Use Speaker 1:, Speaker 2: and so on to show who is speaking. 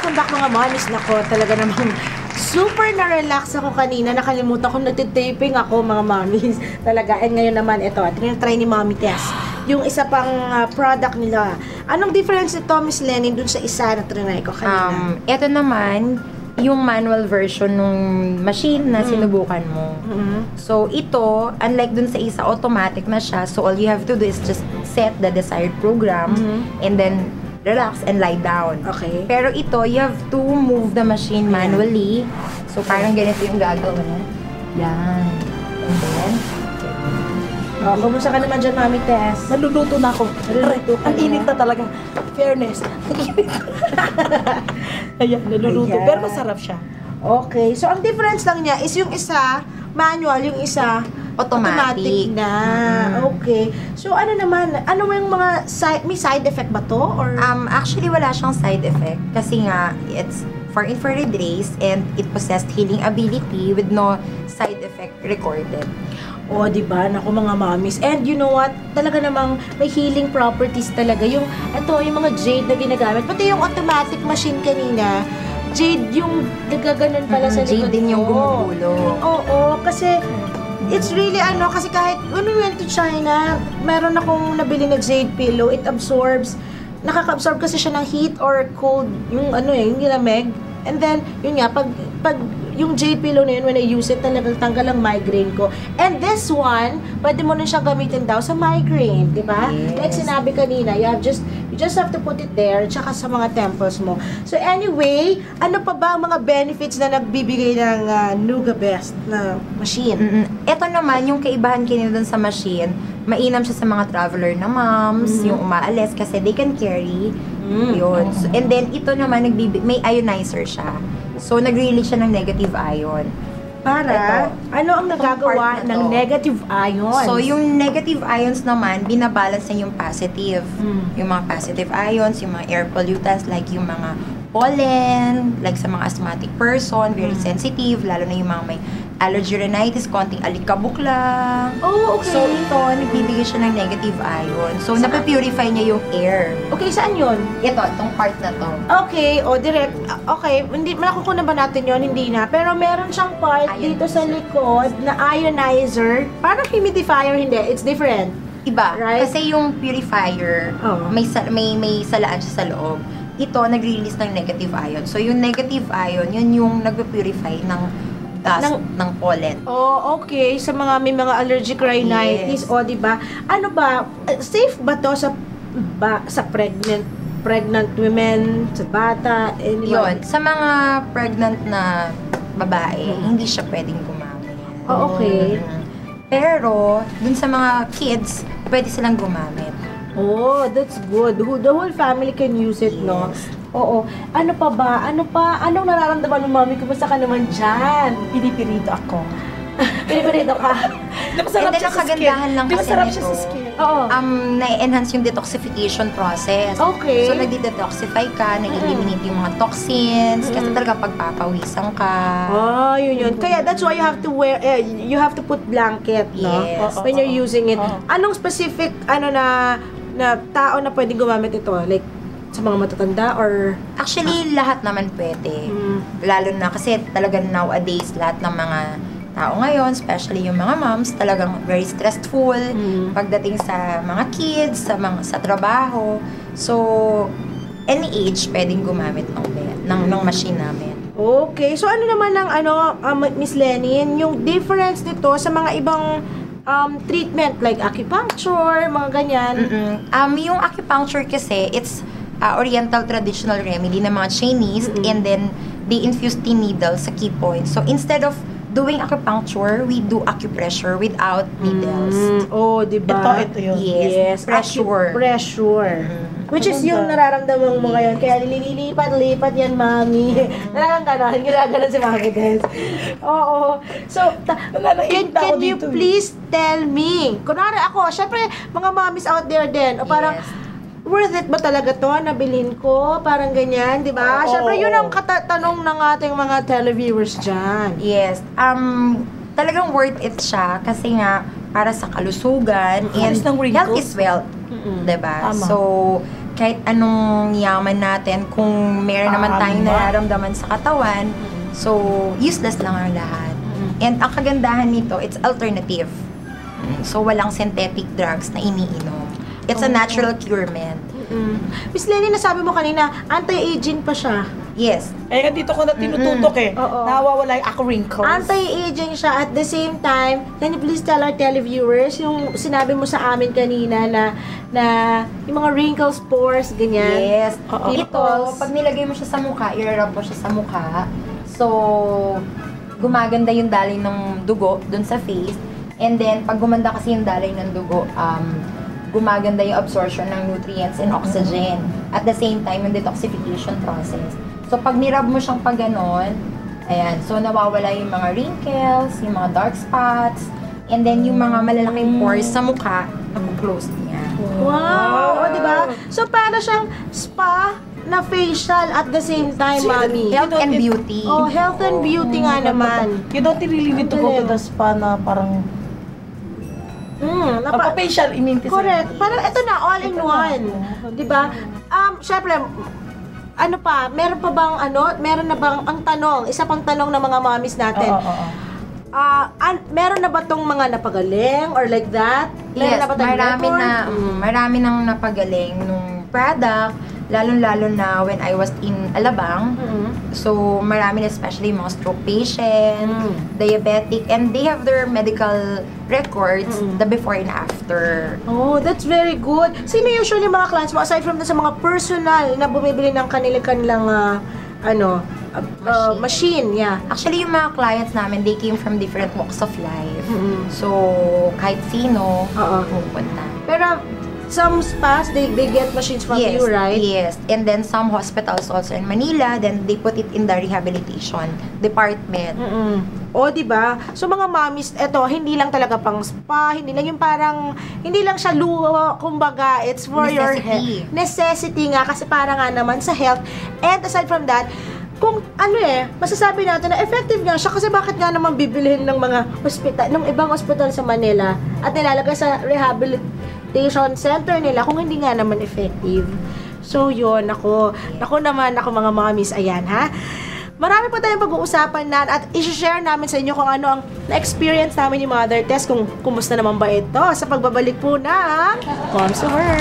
Speaker 1: welcome back mga mommies. Nako, talaga namang super na-relax ako kanina. Nakalimutan ko, nagtitaping ako mga mommies. Talaga, and ngayon naman, ito, try ni Mommy Tess. Yung isa pang product nila. Anong difference nito, Miss Lenny, dun sa isa na trinay ko kanina?
Speaker 2: Ito naman, yung manual version ng machine na sinubukan mo. So, ito, unlike dun sa isa, automatic na siya. So, all you have to do is just set the desired program and then relax and lie down.
Speaker 1: Okay.
Speaker 2: Pero ito, you have to move the machine manually. So, parang ganito yung gagawin mo. Yan. And then,
Speaker 1: Oh, kumusta ka naman dyan, Mami Tess?
Speaker 3: Naluluto na ako.
Speaker 1: Naluluto ka
Speaker 3: Ang
Speaker 1: na?
Speaker 3: init na talaga. Fairness. Ang init. Ayan, naluluto.
Speaker 1: Ayan.
Speaker 3: Pero masarap siya.
Speaker 1: Okay. So, ang difference lang niya is yung isa, manual, yung isa,
Speaker 2: Automatic.
Speaker 1: na. Okay. So, ano naman, ano yung mga, may side effect ba to? Or?
Speaker 2: actually, wala siyang side effect. Kasi nga, it's for infrared rays and it possessed healing ability with no side effect recorded.
Speaker 1: Oh, di ba? Naku mga mommies. And you know what? Talaga namang may healing properties talaga. Yung, ito, yung mga jade na ginagamit. Pati yung automatic machine kanina, jade yung nagaganon pala sa likod.
Speaker 2: Jade din yung
Speaker 1: mo.
Speaker 2: gumugulo.
Speaker 1: Oo, kasi it's really kasi kahit when we went to China, meron akong nabili na jade pillow. It absorbs, nakaka-absorb kasi siya ng heat or cold, yung yung nilamig. And then, yun nga, pag yung jade pillow na yun, when I use it, talagang tanggal ang migraine ko. And this one, pwede mo na siyang gamitin daw sa migraine, di ba?
Speaker 2: Yes.
Speaker 1: Like sinabi kanina, you just have to put it there, tsaka sa mga temples mo. So anyway, ano pa ba ang mga benefits na nagbibigay ng Nuga Best na machine?
Speaker 2: Ito naman, yung kaibahan kanina dun sa machine, mainam siya sa mga traveler na moms, yung umaalis kasi they can carry. Yun. So, and then, ito naman, may ionizer siya. So, nag-release siya ng negative ion.
Speaker 1: Para, ano ang nagagawa
Speaker 2: part na
Speaker 1: ng
Speaker 2: to.
Speaker 1: negative ions?
Speaker 2: So, yung negative ions naman, binabalance niya yung positive. Yung mga positive ions, yung mga air pollutants, like yung mga pollen, like sa mga asthmatic person, very sensitive, lalo na yung mga may allergy rhinitis, konting alikabok lang.
Speaker 1: Oh, okay.
Speaker 2: So, ito, nagbibigay siya ng negative ion. So, napapurify niya yung air.
Speaker 1: Okay, saan yun?
Speaker 2: Ito, itong part na to.
Speaker 1: Okay, direct. Okay, hindi, nakukunan ba natin yon? Hindi na. Pero meron siyang part dito sa likod na ionizer. Parang humidifier, hindi. It's different.
Speaker 2: Iba.
Speaker 1: Right?
Speaker 2: Kasi yung purifier,
Speaker 1: Oo.
Speaker 2: may salaan siya sa loob. Ito, nag-release ng negative ion. So, yung negative ion, yun yung nagpupurify ng dust, ng pollen.
Speaker 1: Oh, okay. Sa may mga allergic rhinitis,
Speaker 2: Yes.
Speaker 1: di ba? Ano ba, safe ba to sa pregnant women, sa bata, anyone?
Speaker 2: Yun, sa mga pregnant na babae, hindi siya pwedeng gumamit.
Speaker 1: Oh, okay.
Speaker 2: Pero, dun sa mga kids, pwede silang gumamit.
Speaker 1: Oh, that's good. The whole family can use it, no?
Speaker 2: Yes.
Speaker 1: Oo. Ano pa ba? Anong nararamdaman mo, Mami? Kumusta ka naman dyan?
Speaker 3: Pinipirito ako.
Speaker 1: Pinipirito ka?
Speaker 2: And
Speaker 3: Masarap
Speaker 2: then,
Speaker 3: siya
Speaker 2: ang
Speaker 3: sa skin.
Speaker 2: kagandahan lang kasi
Speaker 3: Masarap siya
Speaker 2: nito,
Speaker 3: sa skin.
Speaker 1: Oo.
Speaker 2: na-enhance yung detoxification process.
Speaker 1: Okay.
Speaker 2: So, nagde-detoxify ka, nag-eliminate yung mga toxins, kasi talaga pagpapawisan ka.
Speaker 1: Oh, yun. Kaya that's why you have to you have to put blanket, no?
Speaker 2: Yes.
Speaker 1: When you're using it.
Speaker 3: Oo.
Speaker 1: Anong specific, na tao na pwedeng gumamit ito? Like, sa mga matatanda or...
Speaker 2: Actually, lahat naman pwede. Lalo na kasi talaga nowadays, lahat ng mga tao ngayon, especially yung mga moms, talagang very stressful pagdating sa mga kids, sa trabaho. So, any age pwedeng gumamit ng machine namin.
Speaker 1: Okay. So, ano naman ang, Miss Lenin, yung difference nito sa mga ibang treatment like acupuncture, mga ganyan?
Speaker 2: Yung acupuncture kasi, it's oriental traditional remedy ng mga Chinese, and then they infuse the needle sa key points. So, instead of doing acupuncture, we do acupressure without needles.
Speaker 1: Oh, di ba?
Speaker 3: Ito yun.
Speaker 2: Yes, pressure.
Speaker 1: Pressure. Which is yung nararamdaman mo ngayon. Kaya nililipat-lipat yan, Mami. Nakakaganon. Ginaganon si Mami Des. Oo. So, can you please tell me? Kunwari ako, syempre, mga mommies out there din. O parang,
Speaker 2: Yes.
Speaker 1: worth it ba talaga to? Nabilin ko? Parang ganyan, di ba?
Speaker 3: Oo.
Speaker 1: Syempre, yun ang tanong ng ating mga televiewers dyan.
Speaker 2: Yes. Talagang worth it siya kasi nga para sa kalusugan and
Speaker 3: Alis ng wrinkles.
Speaker 2: health is wealth. Diba?
Speaker 3: Tama.
Speaker 2: So, kahit anong yaman natin, kung meron naman tayong nararamdaman sa katawan, so useless lang ang lahat. And ang kagandahan nito, it's alternative. So walang synthetic drugs na iniinom. It's a natural curement.
Speaker 1: Miss Lenny, nasabi mo kanina, anti-aging pa siya.
Speaker 2: Yes.
Speaker 3: Eh, dito ko na tinututok eh.
Speaker 1: Oo.
Speaker 3: Nawawala yung ako wrinkles.
Speaker 1: Anti-aging siya at the same time, can you please tell our televiewers yung sinabi mo sa amin kanina na yung mga wrinkles, pores, ganyan.
Speaker 2: Yes.
Speaker 3: Oo.
Speaker 2: Ito, pag nilagay mo siya sa mukha, i-rub mo siya sa mukha. So, gumaganda yung daloy ng dugo dun sa face. And then, pag gumanda kasi yung daloy ng dugo, gumaganda yung absorption ng nutrients and oxygen. At the same time, yung detoxification process. So, pag nirub mo siyang pag ganon, ayan, so nawawala yung mga wrinkles, yung mga dark spots, and then yung mga malalaking pores sa mukha, nag-close niya.
Speaker 1: Wow! O, diba? So, para siyang spa na facial at the same time, mami.
Speaker 2: Health and beauty.
Speaker 1: Oh, health and beauty nga naman.
Speaker 3: You don't really need to go to the spa na parang facial immunity.
Speaker 1: Correct. Parang ito na, all in one. Diba? Syempre, ano pa, meron na bang, ang tanong, isa pang tanong ng mga mommies natin. Meron na ba tong mga napagaling or like that? Meron
Speaker 2: Yes,
Speaker 1: na ba tayong record?
Speaker 2: marami nang napagaling nung product, lalong-lalo na when I was in Alabang. So, marami na, especially mga stroke patient, diabetic, and they have their medical records, the before and after.
Speaker 1: Oh, that's very good. Sino usually mga clients mo, aside from sa mga personal na bumibili ng kanilang machine, yeah.
Speaker 2: Actually, yung mga clients namin, they came from different walks of life. So, kahit sino, pupunta.
Speaker 1: Pero, some spas, they get machines from you, right?
Speaker 2: Yes. And then some hospitals also in Manila, then they put it in the rehabilitation department.
Speaker 1: O, diba? So, mga mommies, eto, hindi lang talaga pang spa, hindi lang yung parang, hindi lang siya luho, kumbaga, it's for your health. Necessity nga, kasi para nga naman sa health. And aside from that, kung masasabi natin na effective nga siya, kasi bakit nga naman bibilihin ng mga hospital, ng ibang hospital sa Manila at nilalagay sa rehabilitation center nila kung hindi nga naman effective. So, yun, ako mga mommies, ayan, ha? Marami pa tayong pag-uusapan na at i-share namin sa inyo kung ano ang na-experience namin ni Mother Tess, kung kumusta naman ba ito sa pagbabalik po ng Moms to Her.